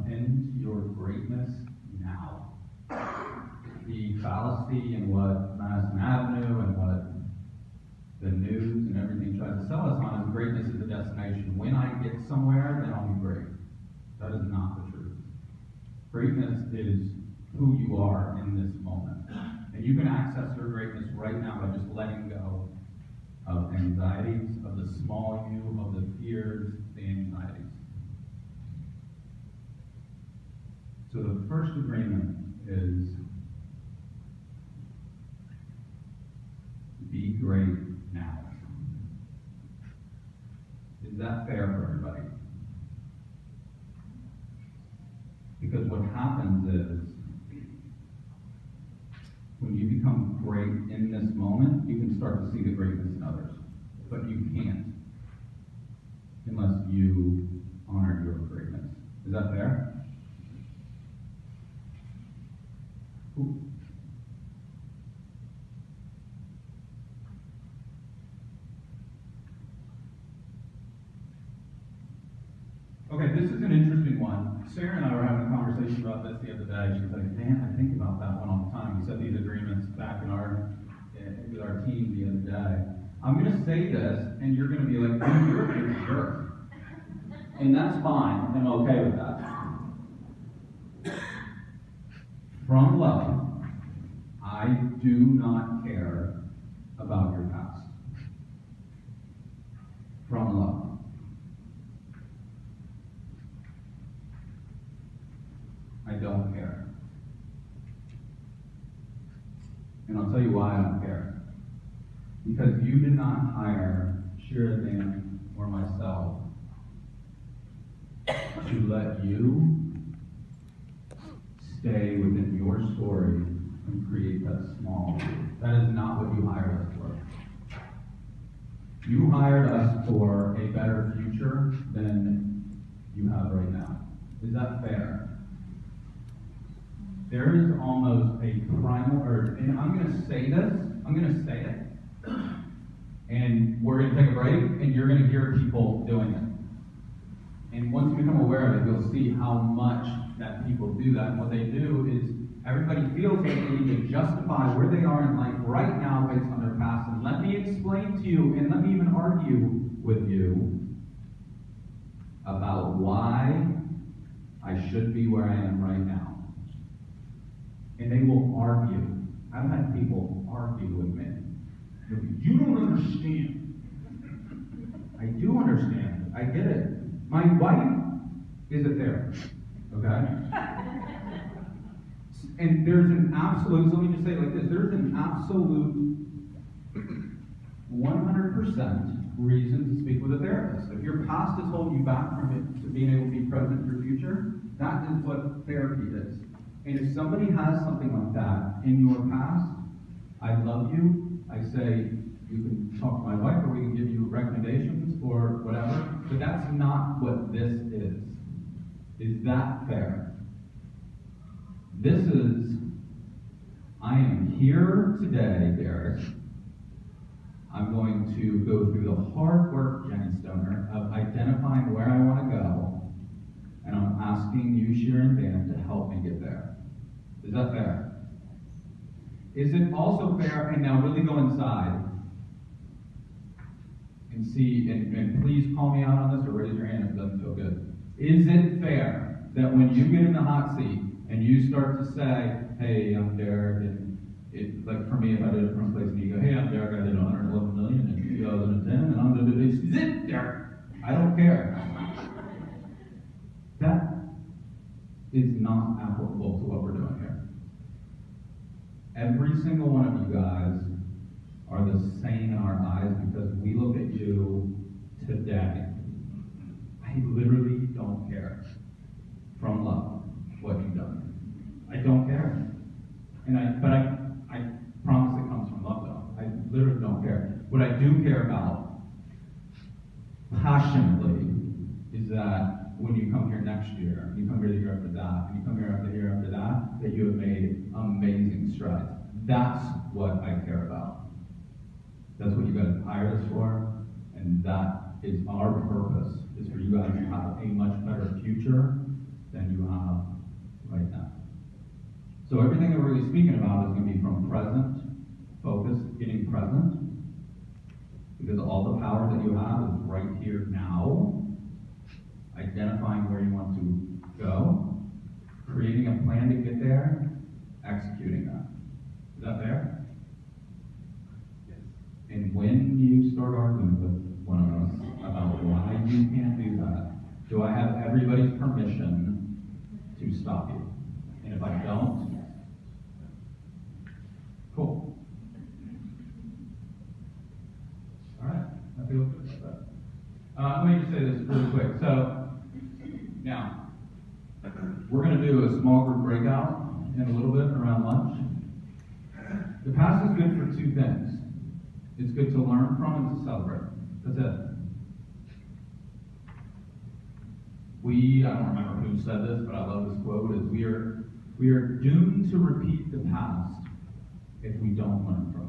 pinned to your greatness now. The fallacy in what Madison Avenue and what the news and everything tries to sell us on is greatness is a destination. When I get somewhere, then I'll be great. That is not the truth. Greatness is who you are in this moment. And you can access your greatness right now by just letting go of anxieties, of the small you, of the fears, the anxieties. So the first agreement is be great now. Is that fair for everybody? Because what happens is, when you become great in this moment, you can start to see the greatness in others. But you can't unless you honor your greatness. Is that fair? Ooh. Okay, this is an interesting one. Sarah and I were having a conversation about this the other day. She was like, "Man, I think about that one all the time." We set these agreements back with our team the other day. I'm going to say this, and you're going to be like, "Dude, you're a jerk," and that's fine. I'm okay with that. From love, I do not care about your past. From love. I don't care. And I'll tell you why I don't care. Because you did not hire Sheridan or myself to let you stay within your story and create that small you. That is not what you hired us for. You hired us for a better future than you have right now. Is that fair? There is almost a primal urge, and I'm going to say this, I'm going to say it, and we're going to take a break, and you're going to hear people doing it. And once you become aware of it, you'll see how much that people do that. And what they do is everybody feels like they need to justify where they are in life right now based on their past. And let me explain to you, and let me even argue with you about why I should be where I am right now. And they will argue. I've had people argue with me. You don't understand. I do understand. I get it. My wife is a therapist, okay? And there's an absolute, so let me just say it like this, there's an absolute 100% reason to speak with a therapist. If your past is holding you back from it to being able to be present in your future, that is what therapy is. And if somebody has something like that in your past, I love you. I say, you can talk to my wife, or we can give you recommendations or whatever. But that's not what this is. Is that fair? This is, I am here today, Derek. I'm going to go through the hard work, Jenny Stoner, of identifying where I want to go. And I'm asking you, Sharon Dan, to help me get there. Is that fair? Is it also fair, and now really go inside and see, and please call me out on this or raise your hand if it doesn't feel good. Is it fair that when you get in the hot seat and you start to say, hey, I'm Derek, and like for me, if I did it from a place and you go, hey, I'm Derek, I did 111 million in 2010, and I'm going to do this, is it Derek? I don't care. That is not applicable to what we're doing here. Every single one of you guys are the same in our eyes because we look at you today. I literally don't care from love what you've done. I don't care. But I promise it comes from love though. I literally don't care. What I do care about passionately is that when you come here next year, you come here the year after that, and you come here after the year after that, that you have made amazing strides. That's what I care about. That's what you guys hired us for, and that is our purpose, is for you guys to have a much better future than you have right now. So everything that we're really speaking about is going to be from present, focus, getting present, because all the power that you have is right here now, identifying where you want to go, creating a plan to get there, executing that. Is that fair? Yes. And when you start arguing with one of us about why you can't do that, do I have everybody's permission to stop you? And if I don't, cool. All right, I feel good about that. Let me just say this really quick. So, now, we're going to do a small group breakout in a little bit around lunch. The past is good for two things. It's good to learn from and to celebrate. That's it. I don't remember who said this, but I love this quote, is we are doomed to repeat the past if we don't learn from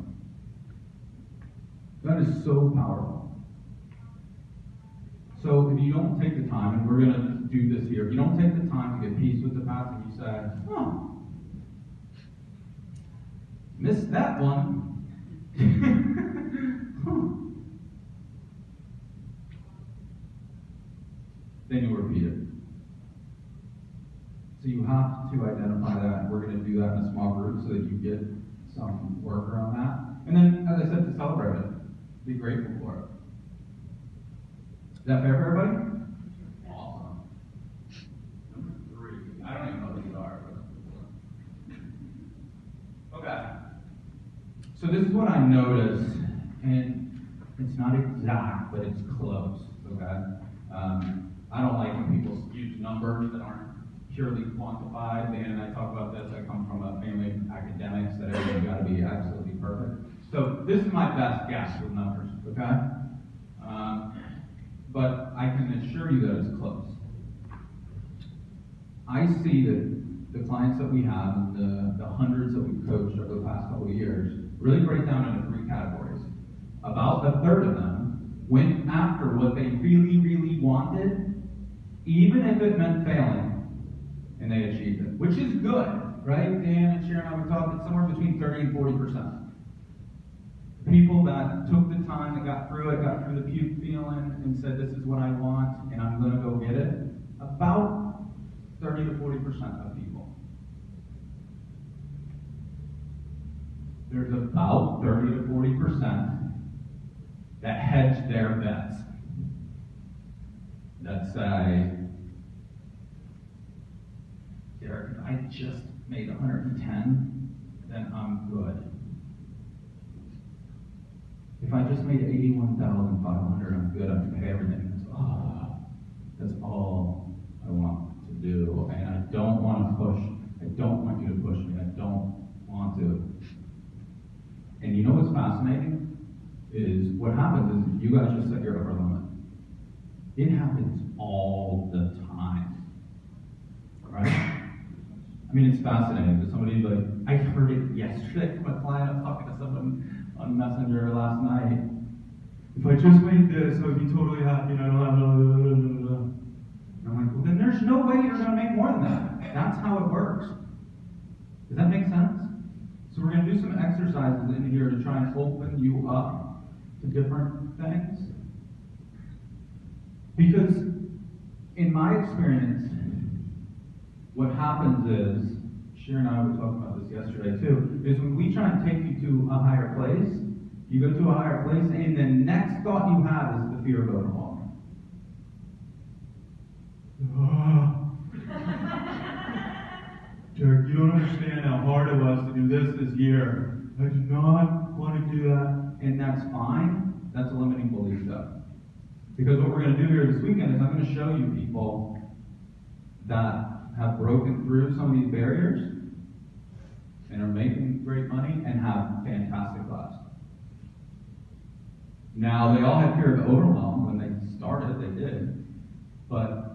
it. That is so powerful. So if you don't take the time, and we're going to do this here, if you don't take the time to get peace with the past and you say, oh, missed that one. Then you repeat it. So you have to identify that. We're going to do that in a small group so that you get some work around that. And then, as I said, to celebrate it. Be grateful for it. Is that fair for everybody? Awesome. Number 3. I don't even know what these are. But okay. So this is what I noticed, and it's not exact, but it's close. Okay. I don't like when people use numbers that aren't purely quantified. Dan and I talk about this. I come from a family of academics that everything's got to be absolutely perfect. So this is my best guess with numbers, okay? But I can assure you that it's close. I see that the clients that we have and the hundreds that we've coached over the past couple of years really break down into 3 categories. About a third of them went after what they really, really wanted, even if it meant failing, and they achieved it, which is good, right? Dan and Sharon and I were talking somewhere between 30 and 40%. People that took the time, that got through it, got through the puke feeling, and said, this is what I want, and I'm going to go get it. About 30 to 40% of people. There's about 30 to 40% that hedge their bets. That say, Derek, if I just made 110, then I'm good. If I just made 81,500, I'm good. I can pay everything. That's all I want to do. And I don't want to push. I don't want you to push me. I don't want to. And you know what's fascinating? Is what happens is you guys just set your upper limit. It happens all the time. Right? I mean, it's fascinating. That somebody like, I heard it yesterday from a client. I was talking to someone on Messenger last night. If I just made this, I would be totally happy and I don't have and I'm like, well, then there's no way you're going to make more than that. That's how it works. Does that make sense? So we're going to do some exercises in here to try and open you up to different things. Because in my experience, what happens is, Sharon and I were talking about this yesterday too, is when we try and take you to a higher place, you go to a higher place, and the next thought you have is the fear of going wrong. Derek, you don't understand how hard it was to do this year. I do not want to do that. And that's fine. That's a limiting belief though. Because what we're going to do here this weekend is I'm going to show you people that have broken through some of these barriers and are making great money and have fantastic lives. Now, they all had fear of overwhelm when they started, they did. But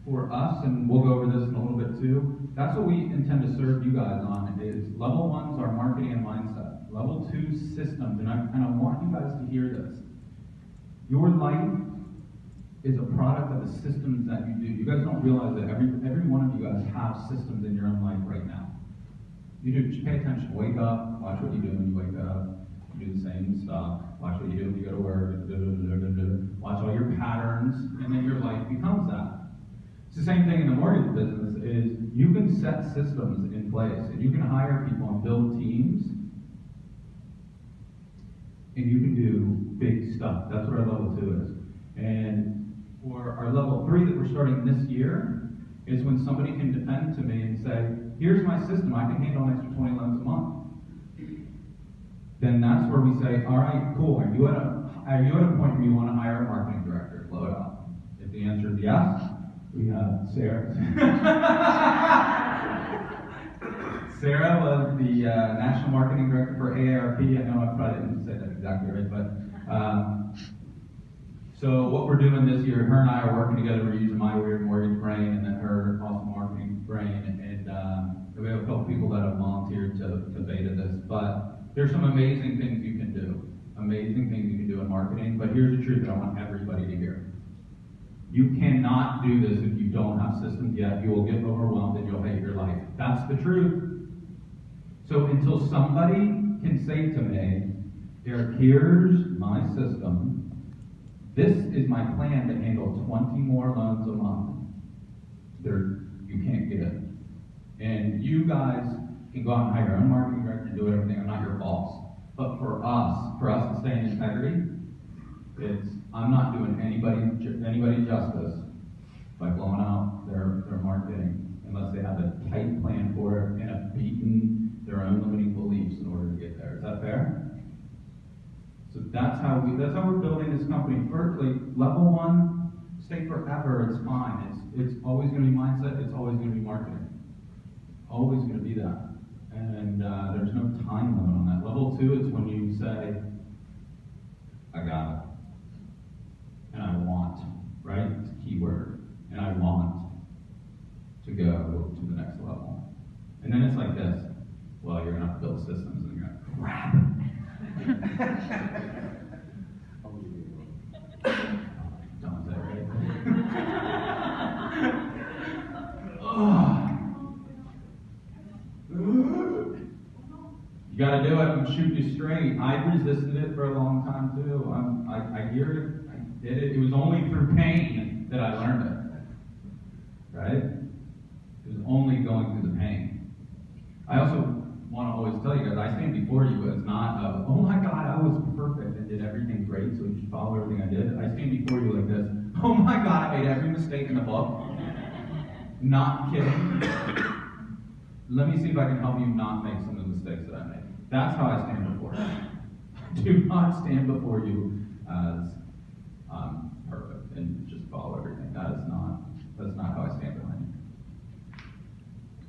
for us, and we'll go over this in a little bit too, that's what we intend to serve you guys on, is level 1's our marketing and mindset. Level 2's systems, and I want you guys to hear this. Your life is a product of the systems that you do. You guys don't realize that every one of you guys have systems in your own life right now. You do, just pay attention, wake up, watch what you do when you wake up, you do the same stuff, watch what you do when you go to work, watch all your patterns, and then your life becomes that. It's the same thing in the mortgage business, is you can set systems in place, and you can hire people and build teams, and you can do big stuff. That's what our level 2 is. And for our level 3 that we're starting this year, is when somebody can defend to me and say, here's my system, I can handle an extra 20 loans a month. Then that's where we say, all right, cool, are you at a point where you want to hire a marketing director? Blow it up. If the answer is yes, we have Sarah. Sarah was the national marketing director for AARP. I know I probably didn't say that exactly right, but so what we're doing this year, her and I are working together. We're using my weird mortgage brain and then her awesome marketing brain, and we have a couple people that have volunteered to beta this. But there's some amazing things you can do. Amazing things you can do in marketing. But here's the truth that I want everybody to hear. You cannot do this if you don't have systems yet. You will get overwhelmed and you'll hate your life. That's the truth. So until somebody can say to me, Derek, here's my system. This is my plan to handle 20 more loans a month. You can't get it. And you guys can go out and hire your own marketing director and do everything. I'm not your boss. But for us to stay in integrity, I'm not doing anybody justice by blowing out their marketing unless they have a tight plan for it and have beaten their own limiting beliefs in order to get there. Is that fair? So that's how we're building this company. Firstly, level 1, stay forever. It's fine. It's always going to be mindset. It's always going to be marketing. Always going to be that. And there's no time limit on that. Level 2 is when you say, I got it. And I want, right? It's a key word. And I want to go to the next level. And then it's like this. Well, you're going to have to build systems, and you're going to crap. Don't say right. You got to do it. I'm shooting you straight. I resisted it for a long time too. I hear it. I did it. It was only through pain that I learned it. Right? It was only going through the pain. I also want to always tell you guys, I stand before you as not a, oh my God, I was perfect and did everything great, so you should follow everything I did. I stand before you like this. Oh my God, I made every mistake in the book. Not kidding. Let me see if I can help you not make some of the mistakes that I made. That's how I stand before you. Do not stand before you as perfect and just follow everything. That's not how I stand behind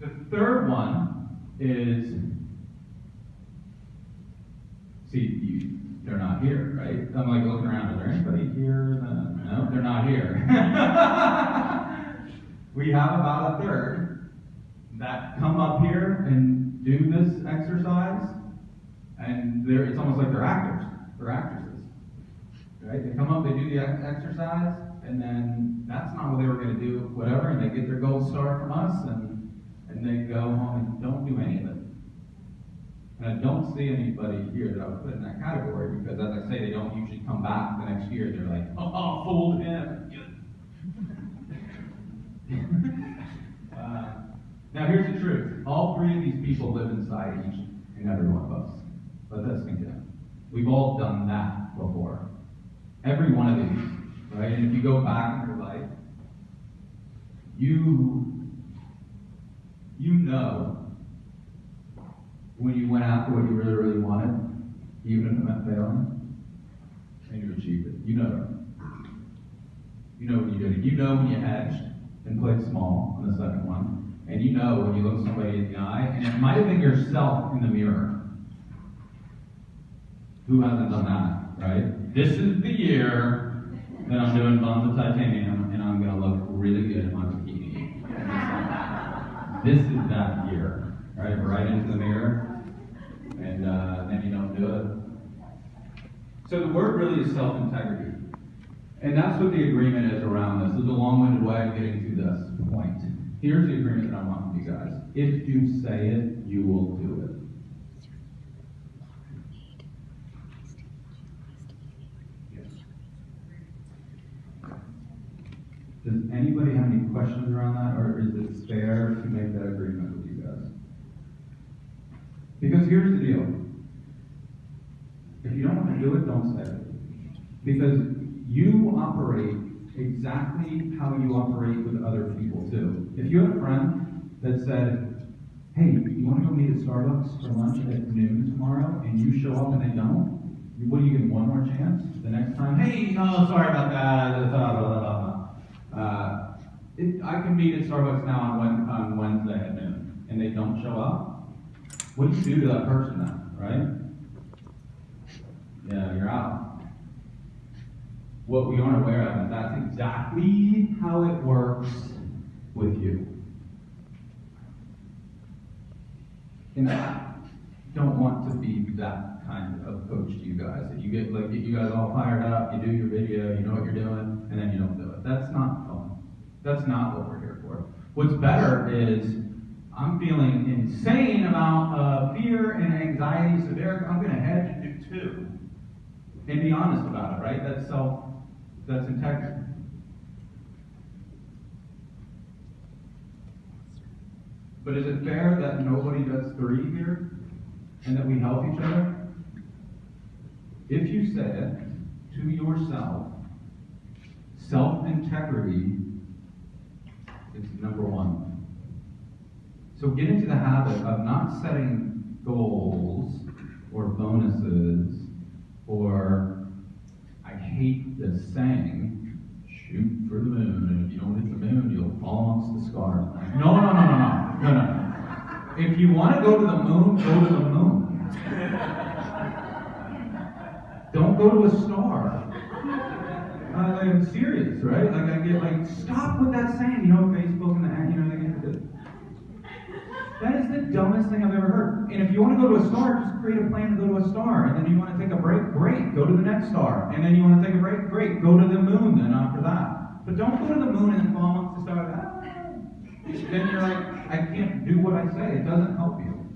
you. The third one is, see, they're not here, right? I'm like looking around, is there anybody here? No, they're not here. We have about a third that come up here and do this exercise, and it's almost like they're actors, they're actresses, right? They come up, they do the exercise, and then that's not what they were going to do, whatever, and they get their gold star from us, and they go home and don't do any of it. And I don't see anybody here that I would put in that category, because as I say, they don't usually come back the next year. They're like, oh, fooled him. Now here's the truth. All three of these people live inside each and every one of us. Let us continue. We've all done that before. Every one of these, right? And if you go back in your life, you know when you went after what you really, really wanted, even if it meant failing, and you achieved it. You know it. You know when you did it. You know when you hedged and played small on the second one. And you know when you look somebody in the eye, and it might have been yourself in the mirror. Who hasn't done that, right? This is the year that I'm doing Bonds of Titanium, and I'm going to look really good in my bikini. This is that year, right? Right into the mirror, and then you don't do it. So the word really is self-integrity. And that's what the agreement is around this. This is a long-winded way of getting to this point. Here's the agreement that I want with you guys. If you say it, you will do it. Does anybody have any questions around that, or is it fair to make that agreement with you guys? Because here's the deal. If you don't want to do it, don't say it. Because you operate exactly how you operate with other people too. If you have a friend that said, hey, you want to go meet at Starbucks for lunch at noon tomorrow, and you show up and they don't, what do you give them, one more chance? The next time, hey, no, sorry about that, I can meet at Starbucks now on Wednesday at noon, and they don't show up. What do you do to that person then, right? Yeah, you're out. What we aren't aware of is that's exactly how it works with you. And I don't want to be that kind of coach to you guys. That you get you guys all fired up, you do your video, you know what you're doing, and then you don't do it. That's not fun. That's not what we're here for. What's better is I'm feeling insane amount of fear and anxiety, so Derek, I'm going to hedge and do two. And be honest about it, right? That's integrity. But is it fair that nobody does three here? And that we help each other? If you say it to yourself, self-integrity is number one. So get into the habit of not setting goals or bonuses or, I hate this saying, shoot for the moon, and if you don't hit the moon, you'll fall amongst the stars. No. If you want to go to the moon, go to the moon. Don't go to a star. I'm serious, right? I get stop with that saying, Facebook and they get the. That is the dumbest thing I've ever heard. And if you want to go to a star, just create a plan to go to a star. And then you want to take a break, great, go to the next star. And then you want to take a break, great, go to the moon then after that. But don't go to the moon and then fall amongst the stars. Then you're like, I can't do what I say. It doesn't help you.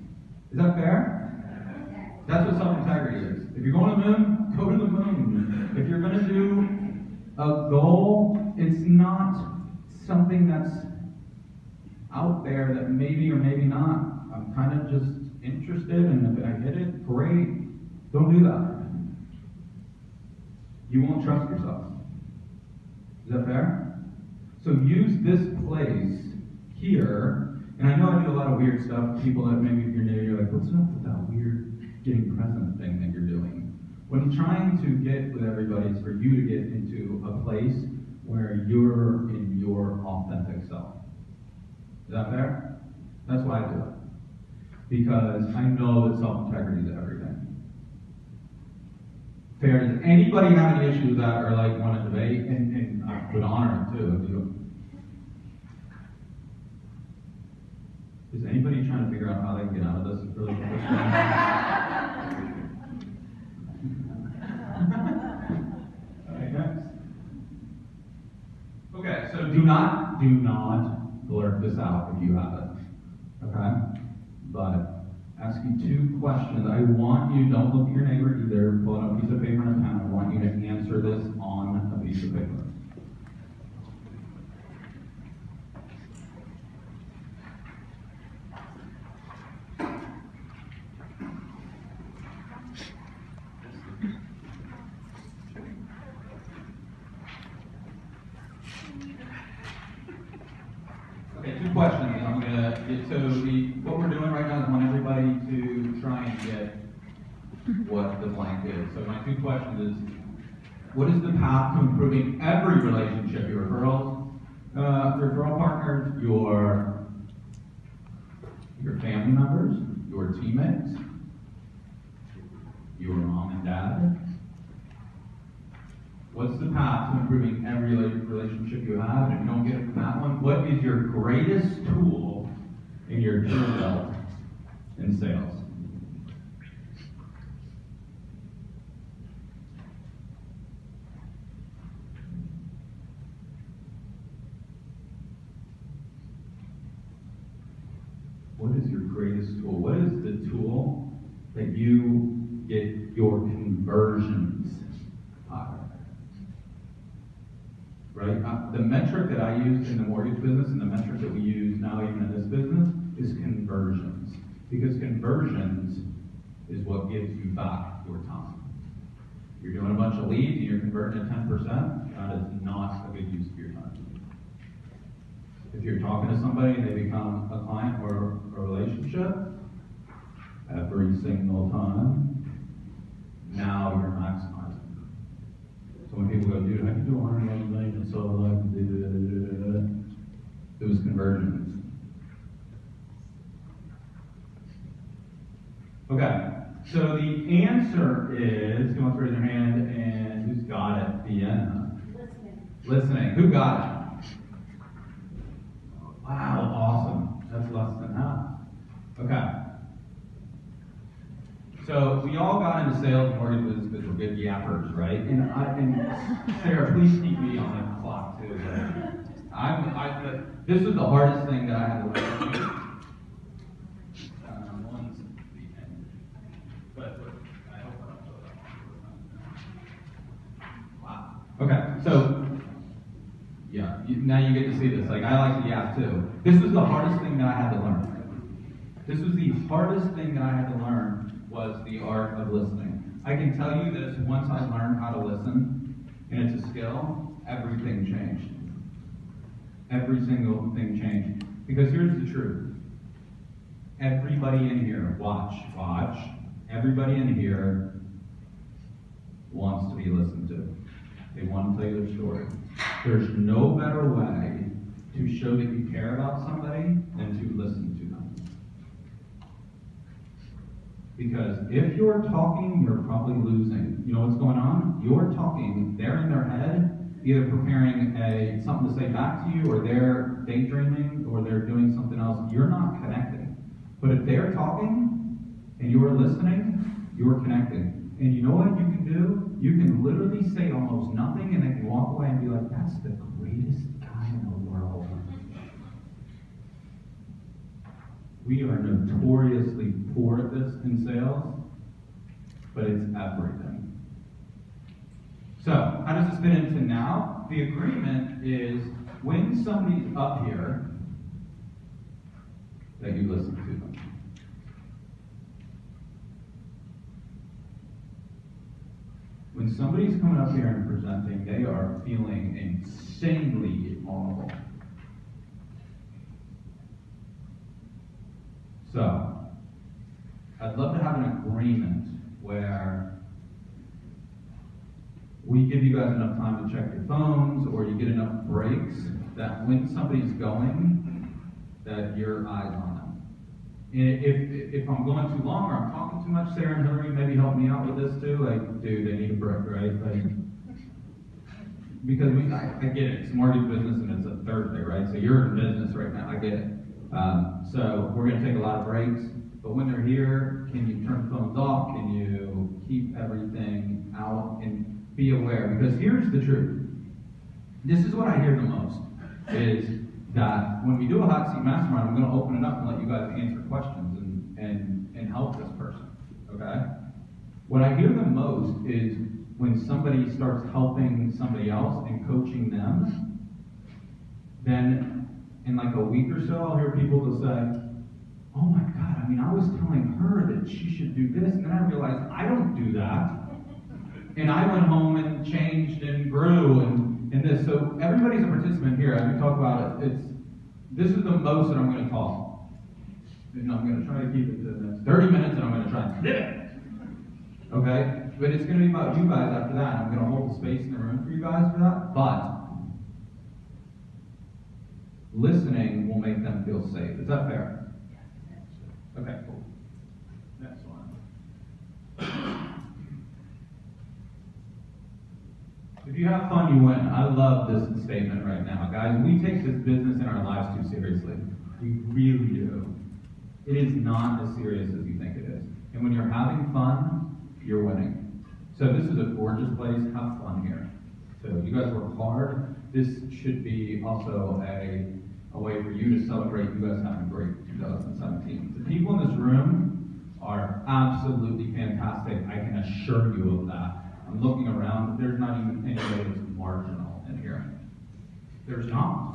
Is that fair? That's what self-integrity is. If you're going to the moon, go to the moon. If you're going to do a goal, it's not something that's out there that maybe or maybe not. I'm kind of just interested, and if I hit it, great. Don't do that. You won't trust yourself. Is that fair? So use this place here, and I know I do a lot of weird stuff. People that maybe if you're new, you're like, what's up with that weird getting present thing that you're doing? What I'm trying to get with everybody is for you to get into a place where you're in your authentic self. Is that fair? That's why I do it. Because I know that self-integrity is everything. Fair. Does anybody have any issues with that or want to debate? And I would honor it too if you. Is anybody trying to figure out how they can get out of this really quick? Alright, next. Okay, so do not blurt this out if you have it. Okay? But ask you 2 questions. I want you, don't look at your neighbor either, pull out a piece of paper and a pen. I want you to answer this on a piece of paper. Okay, 2 questions, and I'm going to get to what we're doing right now is I want everybody to try and get what the blank is. So my 2 questions is, what is the path to improving every relationship? Your referral partners, your family members, your teammates, your mom and dad? What's the path to improving every relationship you have? And if you don't get it from that one, what is your greatest tool in your tool belt in sales? greatest tool? What is the tool that you get your conversions higher? Right? The metric that I used in the mortgage business and the metric that we use now even in this business is conversions. Because conversions is what gives you back your time. You're doing a bunch of leads and you're converting at 10%, that is not a good use of your time. If you're talking to somebody and they become a client or a relationship, every single time, now you're maximizing. So when people go, dude, I can do 111 million, and so I can do it was conversions. Okay. So the answer is, who wants to raise their hand, and who's got it? Vienna. Listening. Who got it? Wow, awesome. That's less than half. Okay. So we all got into sales and mortgage business because we're good yappers, right? And Sarah, please keep me on the clock too. This was the hardest thing that I had to learn. Okay, so, yeah, now you get to see this. Like, I like to yap too. This was the hardest thing that I had to learn. This was the hardest thing that I had to learn was the art of listening. I can tell you this, once I learned how to listen, and it's a skill, everything changed. Every single thing changed. Because here's the truth. Everybody in here, watch, everybody in here wants to be listened to. They want to tell you their story. There's no better way to show that you care about somebody than to listen to them. Because if you're talking, you're probably losing. You know what's going on? You're talking, they're in their head, either preparing something to say back to you, or they're daydreaming, or they're doing something else. You're not connecting. But if they're talking, and you're listening, you're connecting. And you know what you can do? You can literally say almost nothing and they can walk away and be like, that's the greatest guy in the world. We are notoriously poor at this in sales, but it's everything. So, how does this fit into now? The agreement is when somebody's up here, that you listen to them. When somebody's coming up here and presenting, they are feeling insanely vulnerable. So, I'd love to have an agreement where we give you guys enough time to check your phones, or you get enough breaks that when somebody's going, that your eyes on them. And if I'm going too long or I'm talking too much, Sarah and Hillary maybe help me out with this too. Like, dude, they need a break, right? Like, because I get it. It's mortgage business and it's a Thursday, right? So you're in business right now. I get it. So we're going to take a lot of breaks. But when they're here, can you turn phones off? Can you keep everything out and be aware? Because here's the truth. This is what I hear the most is that when we do a hot seat mastermind, I'm going to open it up and let you guys answer questions and help this person, okay? What I hear the most is when somebody starts helping somebody else and coaching them, then in like a week or so, I'll hear people will say, oh my God, I mean, I was telling her that she should do this, and then I realized I don't do that. And I went home and changed and grew and this. So everybody's a participant here. As we talk about it, this is the most that I'm going to talk. And I'm going to try to keep it to the next 30 minutes, and I'm going to try and flip it. Okay? But it's going to be about you guys after that. I'm going to hold the space in the room for you guys for that. But listening will make them feel safe. Is that fair? Okay, cool. Next one. If you have fun, you win. I love this statement right now. Guys, we take this business in our lives too seriously. We really do. It is not as serious as you think it is. And when you're having fun, you're winning. So this is a gorgeous place. Have fun here. So you guys work hard. This should be also a way for you to celebrate you guys having a great 2017. The people in this room are absolutely fantastic. I can assure you of that. I'm looking around, there's not even anybody that's marginal in here. There's not.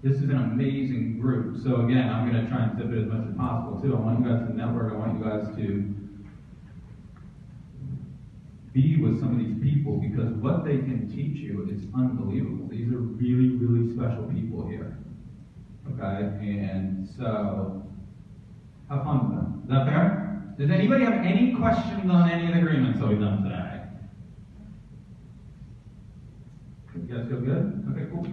This is an amazing group. So again, I'm going to try and tip it as much as possible too. I want you guys to network. I want you guys to be with some of these people, because what they can teach you is unbelievable. These are really, really special people here. Okay? And so, have fun with them. Is that fair? Does anybody have any questions on any of the agreements that we've done today? You guys feel good? Okay, cool.